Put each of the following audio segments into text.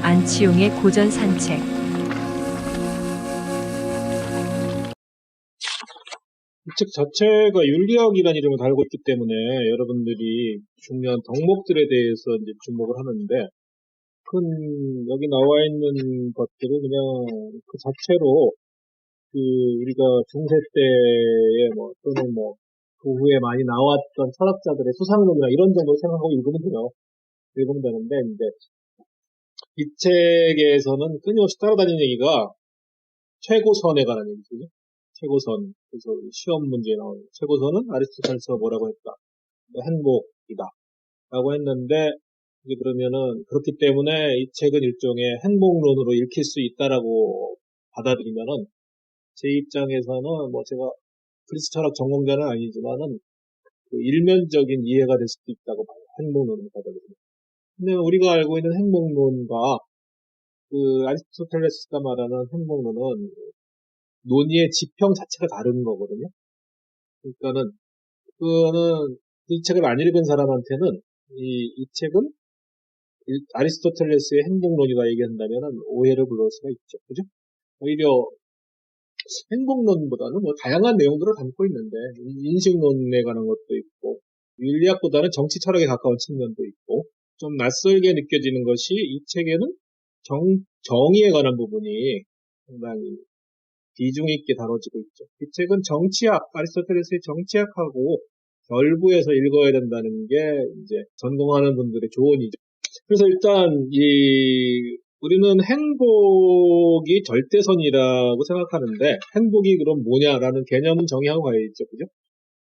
안치용의 고전 산책. 이 책 자체가 윤리학이라는 이름을 달고 있기 때문에 여러분들이 중요한 덕목들에 대해서 이제 주목을 하는데, 여기 나와 있는 것들은 그냥 그 자체로 우리가 중세 때에 또는 그 후에 많이 나왔던 철학자들의 수상론이나 이런 정도 생각하고 읽으면 돼요. 읽으면 되는데, 이제 이 책에서는 끊임없이 따라다니는 얘기가 최고선에 관한 얘기거든요. 최고선. 그래서 시험 문제에 나오는 최고선은 아리스토텔레스가 뭐라고 했다. 행복이다. 라고 했는데, 이게 그러면은, 그렇기 때문에 이 책은 일종의 행복론으로 읽힐 수 있다라고 받아들이면은, 제 입장에서는 제가 그리스 철학 전공자는 아니지만은, 일면적인 이해가 될 수도 있다고 봐요. 행복론으로 받아들이면. 근데 우리가 알고 있는 행복론과 아리스토텔레스가 말하는 행복론은 논의의 지평 자체가 다른 거거든요. 그러니까는, 그거는 이 책을 안 읽은 사람한테는 이 책은 아리스토텔레스의 행복론이라 얘기한다면 오해를 불러올 수가 있죠. 그죠? 오히려 행복론보다는 다양한 내용들을 담고 있는데, 인식론에 관한 것도 있고, 윤리학보다는 정치 철학에 가까운 측면도 있고, 좀 낯설게 느껴지는 것이 이 책에는 정의에 관한 부분이 상당히 비중 있게 다뤄지고 있죠. 이 책은 아리스토텔레스의 정치학하고 결부해서 읽어야 된다는 게 이제 전공하는 분들의 조언이죠. 그래서 일단 우리는 행복이 절대선이라고 생각하는데, 행복이 그럼 뭐냐라는 개념은 정의하고 가야겠죠. 그죠?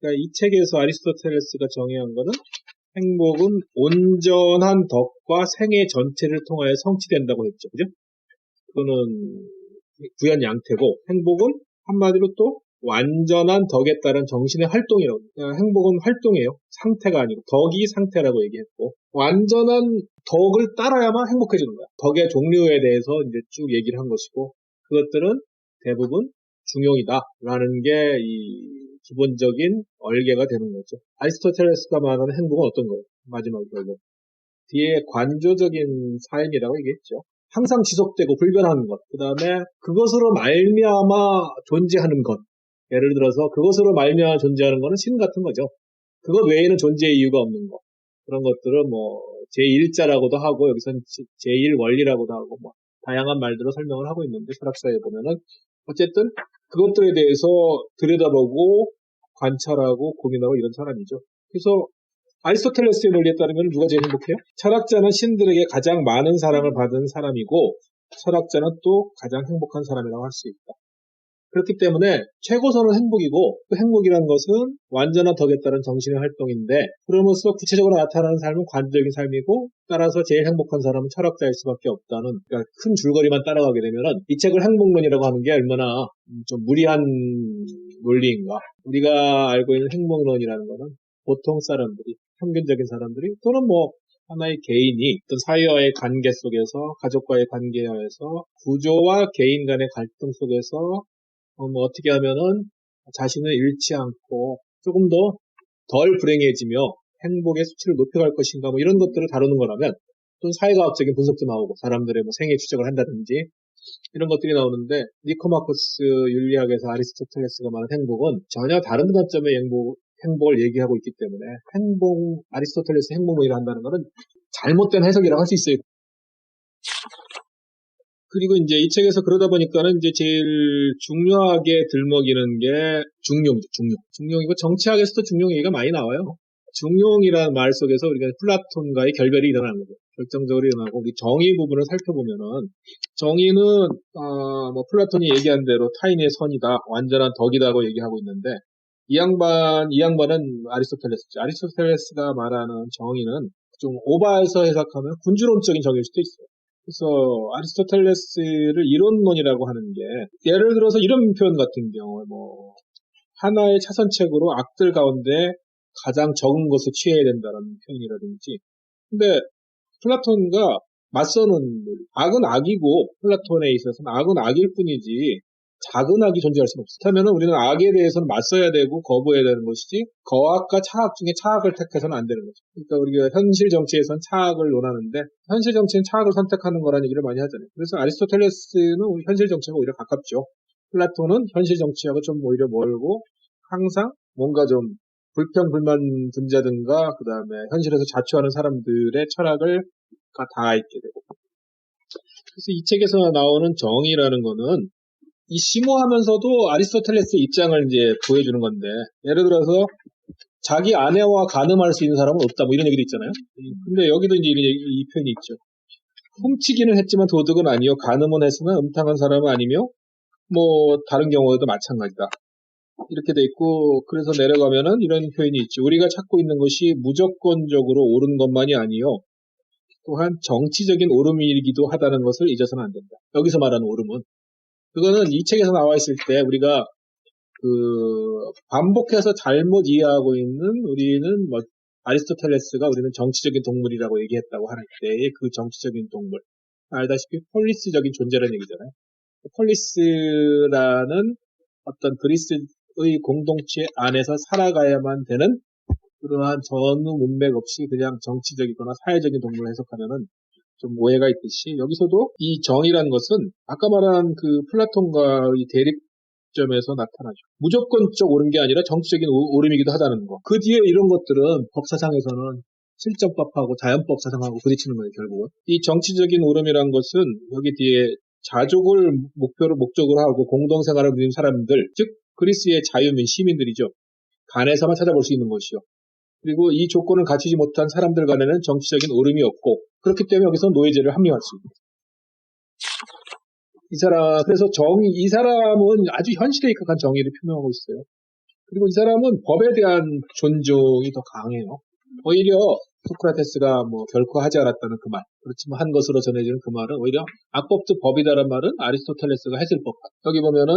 그러니까 이 책에서 아리스토텔레스가 정의한 거는, 행복은 온전한 덕과 생애 전체를 통하여 성취된다고 했죠. 그죠? 그거는 구현 양태고, 행복은 한마디로 또 완전한 덕에 따른 정신의 활동이라고. 그러니까 행복은 활동이에요. 상태가 아니고 덕이 상태라고 얘기했고, 완전한 덕을 따라야만 행복해지는 거야. 덕의 종류에 대해서 이제 쭉 얘기를 한 것이고, 그것들은 대부분 중용이다라는 게 이 기본적인 얼개가 되는 거죠. 아리스토텔레스가 말하는 행복은 어떤 거예요? 마지막 결론. 뒤에 관조적인 삶이라고 얘기했죠. 항상 지속되고 불변하는 것. 그 다음에 그것으로 말미암아 존재하는 것. 예를 들어서 그것으로 말미암아 존재하는 것은 신 같은 거죠. 그것 외에는 존재의 이유가 없는 것. 그런 것들은 제1자라고도 하고, 여기선 제1원리라고도 하고, 다양한 말들로 설명을 하고 있는데, 철학사에 보면은, 어쨌든 그것들에 대해서 들여다보고, 관찰하고, 고민하고 이런 사람이죠. 그래서 아리스토텔레스의 논리에 따르면 누가 제일 행복해요? 철학자는 신들에게 가장 많은 사랑을 받은 사람이고, 철학자는 또 가장 행복한 사람이라고 할 수 있다. 그렇기 때문에 최고선은 행복이고, 그 행복이라는 것은 완전한 덕에 따른 정신의 활동인데, 그러면서 구체적으로 나타나는 삶은 관조적인 삶이고, 따라서 제일 행복한 사람은 철학자일 수밖에 없다는, 그러니까 큰 줄거리만 따라가게 되면은 이 책을 행복론이라고 하는 게 얼마나 좀 무리한 논리인가. 우리가 알고 있는 행복론이라는 거는 보통 사람들이, 평균적인 사람들이, 또는 하나의 개인이 어떤 사회와의 관계 속에서, 가족과의 관계에서, 구조와 개인 간의 갈등 속에서 어떻게 하면은 자신을 잃지 않고 조금 더 덜 불행해지며 행복의 수치를 높여갈 것인가, 이런 것들을 다루는 거라면, 또는 사회과학적인 분석도 나오고, 사람들의 생애 추적을 한다든지, 이런 것들이 나오는데, 니코마코스 윤리학에서 아리스토텔레스가 말한 행복은 전혀 다른 관점의 행복을 얘기하고 있기 때문에, 아리스토텔레스 행복론이라 한다는 것은 잘못된 해석이라고 할 수 있어요. 그리고 이제 이 책에서 그러다 보니까는 이제 제일 중요하게 들먹이는 게 중용이죠, 중용. 중용이고, 정치학에서도 중용 얘기가 많이 나와요. 중용이라는 말 속에서 우리가 플라톤과의 결별이 일어나는 거죠. 결정적으로 일어나고, 우리 정의 부분을 살펴보면은, 정의는, 플라톤이 얘기한 대로 타인의 선이다, 완전한 덕이다고 얘기하고 있는데, 이 양반은 아리스토텔레스죠. 아리스토텔레스가 말하는 정의는 좀 오버해서 해석하면 군주론적인 정의일 수도 있어요. 그래서 아리스토텔레스를 이론론이라고 하는 게, 예를 들어서 이런 표현 같은 경우에 하나의 차선책으로 악들 가운데 가장 적은 것을 취해야 된다는 표현이라든지. 근데 플라톤과 맞서는, 악은 악이고, 플라톤에 있어서는 악은 악일 뿐이지 작은 악이 존재할 수는 없어. 그렇다면 우리는 악에 대해서는 맞서야 되고 거부해야 되는 것이지 거악과 차악 중에 차악을 택해서는 안 되는 거죠. 그러니까 우리가 현실 정치에서는 차악을 논하는데 현실 정치는 차악을 선택하는 거라는 얘기를 많이 하잖아요. 그래서 아리스토텔레스는 현실 정치하고 오히려 가깝죠. 플라톤은 현실 정치하고 좀 오히려 멀고 항상 뭔가 좀 불평불만 분자든가 그 다음에 현실에서 자초하는 사람들의 철학을 다 있게 되고. 그래서 이 책에서 나오는 정의라는 거는 이 심오하면서도 아리스토텔레스의 입장을 이제 보여주는 건데, 예를 들어서 자기 아내와 간음할 수 있는 사람은 없다, 뭐 이런 얘기도 있잖아요. 근데 여기도 이제 이 표현이 있죠. 훔치기는 했지만 도둑은 아니요, 간음은 했으나 음탕한 사람은 아니며, 뭐 다른 경우에도 마찬가지다. 이렇게 돼 있고, 그래서 내려가면은 이런 표현이 있죠. 우리가 찾고 있는 것이 무조건적으로 옳은 것만이 아니요, 또한 정치적인 옳음이기도 하다는 것을 잊어서는 안 된다. 여기서 말하는 옳음은 그거는 이 책에서 나와 있을 때 우리가 반복해서 잘못 이해하고 있는 우리는 뭐 아리스토텔레스가 우리는 정치적인 동물이라고 얘기했다고 하는 때의 그 정치적인 동물. 알다시피 폴리스적인 존재라는 얘기잖아요. 폴리스라는 어떤 그리스의 공동체 안에서 살아가야만 되는 그러한 전후 문맥 없이 그냥 정치적이거나 사회적인 동물을 해석하면은 좀 오해가 있듯이 여기서도 이 정의라는 것은 아까 말한 그 플라톤과의 대립점에서 나타나죠. 무조건적 옳은 게 아니라 정치적인 옳음이기도 하다는 거. 그 뒤에 이런 것들은 법사상에서는 실정법하고 자연법 사상하고 부딪히는 거예요, 결국은. 이 정치적인 옳음이란 것은 여기 뒤에 자족을 목적으로 하고 공동생활을 누리는 사람들, 즉 그리스의 자유민 시민들이죠. 간에서만 찾아볼 수 있는 것이요. 그리고 이 조건을 갖추지 못한 사람들 간에는 정치적인 옳음이 없고 그렇기 때문에 여기서 노예제를 합리화할 수 있습니다. 그래서 이 사람은 아주 현실에 입각한 정의를 표명하고 있어요. 그리고 이 사람은 법에 대한 존중이 더 강해요. 오히려 소크라테스가 뭐 결코 하지 않았다는 그 말, 그렇지만 한 것으로 전해지는 그 말은 오히려 악법도 법이다라는 말은 아리스토텔레스가 했을 법한. 여기 보면은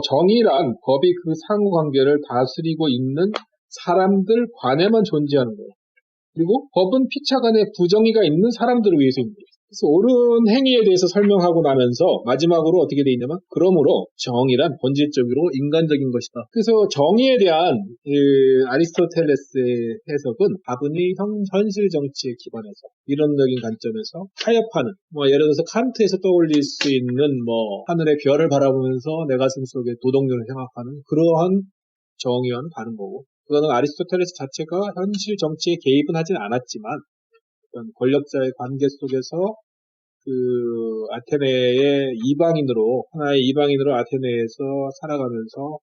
정의란 법이 그 상호관계를 다스리고 있는 사람들 관에만 존재하는 거예요. 그리고 법은 피차간에 부정의가 있는 사람들을 위해서입니다. 그래서 옳은 행위에 대해서 설명하고 나면서 마지막으로 어떻게 돼 있냐면 그러므로 정의란 본질적으로 인간적인 것이다. 그래서 정의에 대한 아리스토텔레스의 해석은 다분히 현실 정치에 기반해서 이론적인 관점에서 타협하는 뭐 예를 들어서 칸트에서 떠올릴 수 있는 뭐 하늘의 별을 바라보면서 내 가슴 속에 도덕론을 생각하는 그러한 정의와는 다른 거고 그거는 아리스토텔레스 자체가 현실 정치에 개입은 하진 않았지만 어떤 권력자의 관계 속에서 그 아테네의 하나의 이방인으로 아테네에서 살아가면서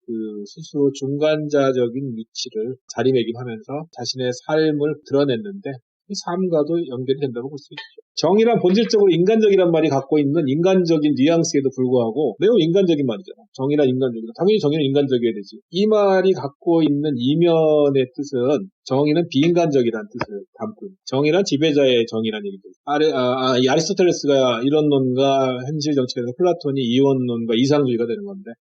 그 스스로 중간자적인 위치를 자리매김하면서 자신의 삶을 드러냈는데 이 삶과도 연결이 된다고 볼 수 있죠. 정의란 본질적으로 인간적이란 말이 갖고 있는 인간적인 뉘앙스에도 불구하고 매우 인간적인 말이잖아. 정의란 인간적이다. 당연히 정의는 인간적이어야 되지. 이 말이 갖고 있는 이면의 뜻은 정의는 비인간적이라는 뜻을 담고 있는. 정의란 지배자의 정의란 얘기죠. 이 아리스토텔레스가 이론론과 현실 정치에서 플라톤이 이원론과 이상주의가 되는 건데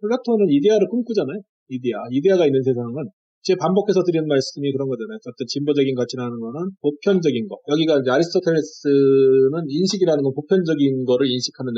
플라톤은 이데아를 꿈꾸잖아요. 이데아가 있는 세상은 제 반복해서 드리는 말씀이 그런 거잖아요. 어떤 진보적인 가치라는 거는 보편적인 거. 여기가 이제 아리스토텔레스는 인식이라는 건 보편적인 거를 인식하는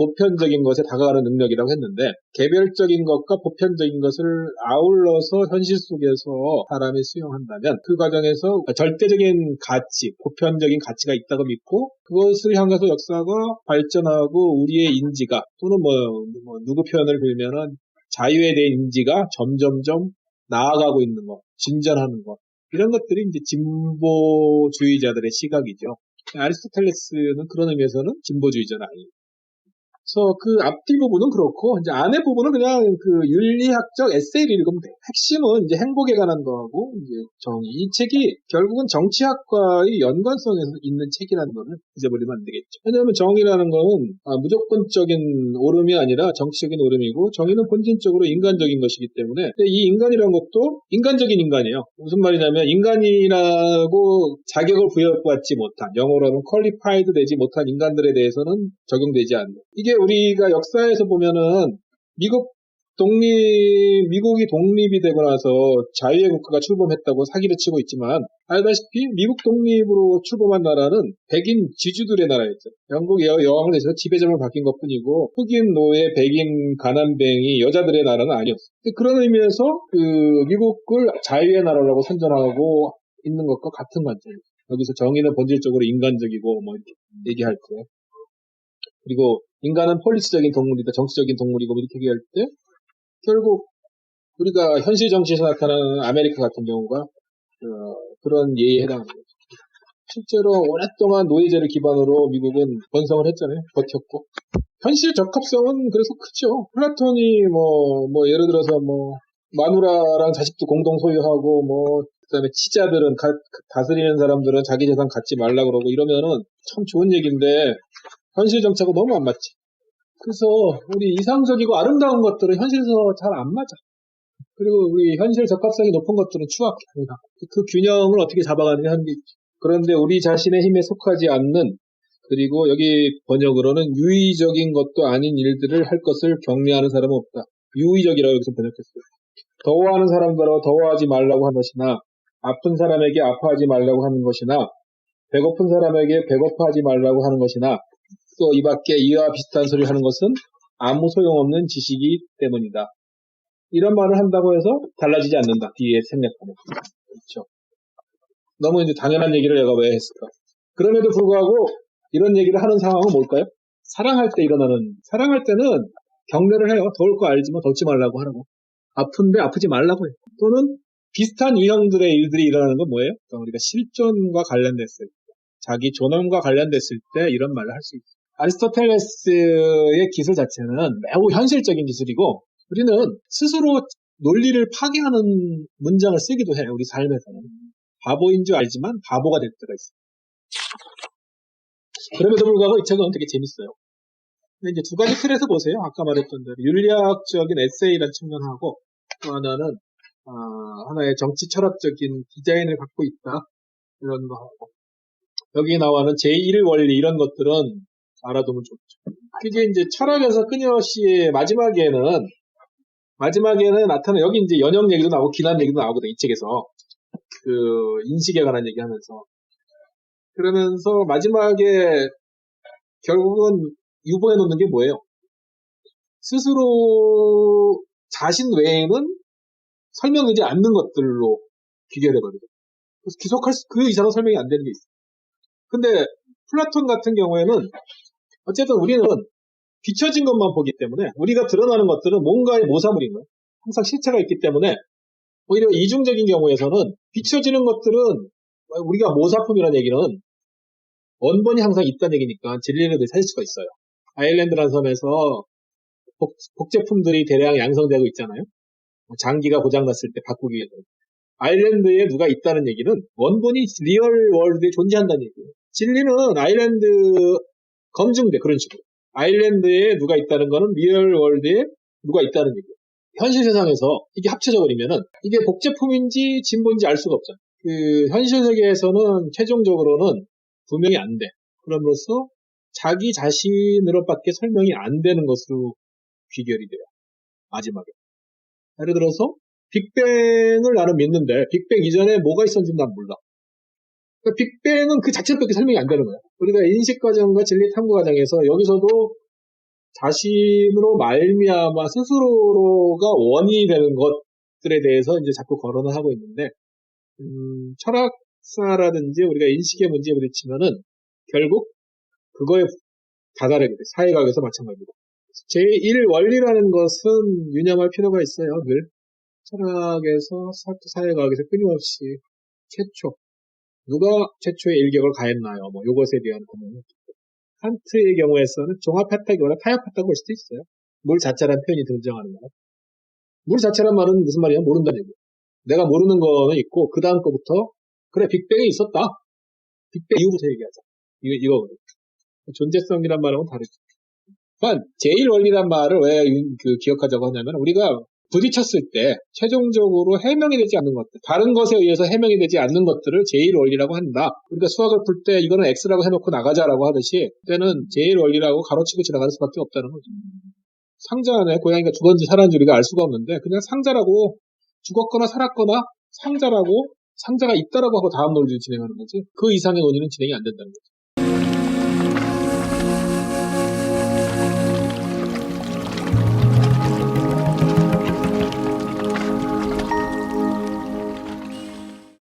보편적인 것에 다가가는 능력이라고 했는데 개별적인 것과 보편적인 것을 아울러서 현실 속에서 사람이 수용한다면 그 과정에서 절대적인 가치, 보편적인 가치가 있다고 믿고 그것을 향해서 역사가 발전하고 우리의 인지가 또는 뭐 누구 표현을 빌면은 자유에 대한 인지가 점점점 나아가고 있는 것, 진전하는 것 이런 것들이 이제 진보주의자들의 시각이죠. 아리스토텔레스는 그런 의미에서는 진보주의자는 아니에요. 그래서 그 앞뒤 부분은 그렇고 이제 안에 부분은 그냥 그 윤리학적 에세이를 읽으면 돼요. 핵심은 이제 행복에 관한 거하고 이제 정의. 이 책이 결국은 정치학과의 연관성에서 있는 책이라는 거를 잊어버리면 안 되겠죠. 왜냐하면 정의라는 건 무조건적인 옳음이 아니라 정치적인 옳음이고 정의는 본질적으로 인간적인 것이기 때문에 근데 이 인간이라는 것도 인간적인 인간이에요. 무슨 말이냐면 인간이라고 자격을 부여받지 못한 영어로 하면 퀄리파이드 되지 못한 인간들에 대해서는 적용되지 않는 이게 우리가 역사에서 보면은 미국도 미국이 독립이 되고 나서 자유의 국가가 출범했다고 사기를 치고 있지만, 알다시피 미국 독립으로 출범한 나라는 백인 지주들의 나라였죠. 영국 여왕을 내서 지배점을 바뀐 것 뿐이고, 흑인 노예, 백인 가난뱅이 여자들의 나라는 아니었어요. 그런 의미에서 미국을 자유의 나라라고 선전하고 있는 것과 같은 관점이죠. 여기서 정의는 본질적으로 인간적이고 뭐 이렇게 얘기할 때, 그리고 인간은 폴리스적인 동물이다, 정치적인 동물이고 이렇게 얘기할 때, 결국 우리가 현실 정치에서 나타나는 아메리카 같은 경우가 그런 예에 해당하는 거죠. 실제로 오랫동안 노예제를 기반으로 미국은 번성을 했잖아요. 버텼고. 현실 적합성은 그래서 크죠. 플라톤이 예를 들어서 마누라랑 자식도 공동 소유하고 그다음에 치자들은 다스리는 사람들은 자기 재산 갖지 말라 그러고 이러면은 참 좋은 얘기인데 현실 정착은 너무 안 맞지. 그래서 우리 이상적이고 아름다운 것들은 현실에서 잘 안 맞아. 그리고 우리 현실 적합성이 높은 것들은 추악해. 그 균형을 어떻게 잡아가느냐 하는 게 있지. 그런데 우리 자신의 힘에 속하지 않는, 그리고 여기 번역으로는 유의적인 것도 아닌 일들을 할 것을 경례하는 사람은 없다. 유의적이라고 여기서 번역했어요. 더워하는 사람들로 더워하지 말라고 하는 것이나, 아픈 사람에게 아파하지 말라고 하는 것이나, 배고픈 사람에게 배고파하지 말라고 하는 것이나, 또 이 밖에 이와 비슷한 소리를 하는 것은 아무 소용없는 지식이기 때문이다. 이런 말을 한다고 해서 달라지지 않는다. 뒤에 생략하면. 그렇죠. 너무 이제 당연한 얘기를 내가 왜 했을까? 그럼에도 불구하고 이런 얘기를 하는 상황은 뭘까요? 사랑할 때는 경례를 해요. 더울 거 알지만 덥지 말라고 하라고. 아픈데 아프지 말라고 해요. 또는 비슷한 유형들의 일들이 일어나는 건 뭐예요? 그러니까 우리가 실존과 관련됐을 때, 자기 존엄과 관련됐을 때 이런 말을 할 수 있어요. 아리스토텔레스의 기술 자체는 매우 현실적인 기술이고, 우리는 스스로 논리를 파괴하는 문장을 쓰기도 해요. 우리 삶에서는. 바보인 줄 알지만 바보가 될 때가 있어요. 그럼에도 불구하고 이 책은 되게 재밌어요. 근데 이제 두 가지 틀에서 보세요. 아까 말했던 대로 윤리학적인 에세이란 측면하고, 또 하나는 하나의 정치 철학적인 디자인을 갖고 있다, 이런 거 하고, 여기 나와는 제1 원리 이런 것들은 알아두면 좋죠. 그게 이제 철학에서 끊임없이 마지막에는 나타나는, 여기 이제 연역 얘기도 나오고 기남 얘기도 나오거든, 이 책에서. 인식에 관한 얘기 하면서. 그러면서 마지막에 결국은 유보해 놓는 게 뭐예요? 스스로 자신 외에는 설명되지 않는 것들로 귀결해버리죠. 그래서 그 이상은 설명이 안 되는 게 있어요. 근데 플라톤 같은 경우에는 어쨌든 우리는 비춰진 것만 보기 때문에, 우리가 드러나는 것들은 뭔가의 모사물인 거예요. 항상 실체가 있기 때문에 오히려 이중적인 경우에서는 비춰지는 것들은 우리가 모사품이라는 얘기는 원본이 항상 있다는 얘기니까 진리를 찾을 수가 있어요. 아일랜드라는 섬에서 복제품들이 대량 양성되고 있잖아요. 장기가 고장났을 때 바꾸기 위해서. 아일랜드에 누가 있다는 얘기는 원본이 리얼 월드에 존재한다는 얘기예요. 진리는 아일랜드 검증돼, 그런 식으로. 아일랜드에 누가 있다는 거는 리얼 월드에 누가 있다는 얘기예요. 현실 세상에서 이게 합쳐져 버리면은 이게 복제품인지 진본인지 알 수가 없잖아요. 현실 세계에서는 최종적으로는 분명히 안 돼. 그럼으로써 자기 자신으로밖에 설명이 안 되는 것으로 귀결이 돼요. 마지막에. 예를 들어서 빅뱅을 나는 믿는데 빅뱅 이전에 뭐가 있었는지 난 몰라. 그러니까 빅뱅은 그 자체밖에 설명이 안 되는 거야. 우리가 인식과정과 진리탐구 과정에서 여기서도 자신으로 말미암아 스스로가 원인이 되는 것들에 대해서 이제 자꾸 거론을 하고 있는데, 철학사라든지 우리가 인식의 문제에 부딪히면은 결국 그거에 다다르게 돼. 사회과학에서 마찬가지로. 제1 원리라는 것은 유념할 필요가 있어요, 늘. 철학에서, 사회과학에서 끊임없이 누가 최초의 일격을 가했나요? 요것에 대한 고민을. 칸트의 경우에서는 종합했다기보다 타협했다고 볼 수도 있어요. 물 자체라는 표현이 등장하는 거예요. 물 자체란 말은 무슨 말이야? 모른다는 얘기예요. 내가 모르는 거는 있고, 그 다음 거부터, 그래, 빅뱅이 있었다. 빅뱅 이후부터 얘기하자. 이거거든요. 존재성이란 말하고는 다르죠. 그러니까 제1원리란 말을 왜 기억하자고 하냐면, 우리가 부딪혔을 때 최종적으로 해명이 되지 않는 것들, 다른 것에 의해서 해명이 되지 않는 것들을 제1원리라고 한다. 우리가 수학을 풀 때 이거는 X라고 해놓고 나가자라고 하듯이, 그때는 제1원리라고 가로치고 지나가는 수밖에 없다는 거죠. 상자 안에 고양이가 죽었는지 살았는지 우리가 알 수가 없는데 그냥 상자라고 죽었거나 살았거나 상자라고 상자가 있다라고 하고 다음 논리를 진행하는 거지. 그 이상의 논의는 진행이 안 된다는 거지.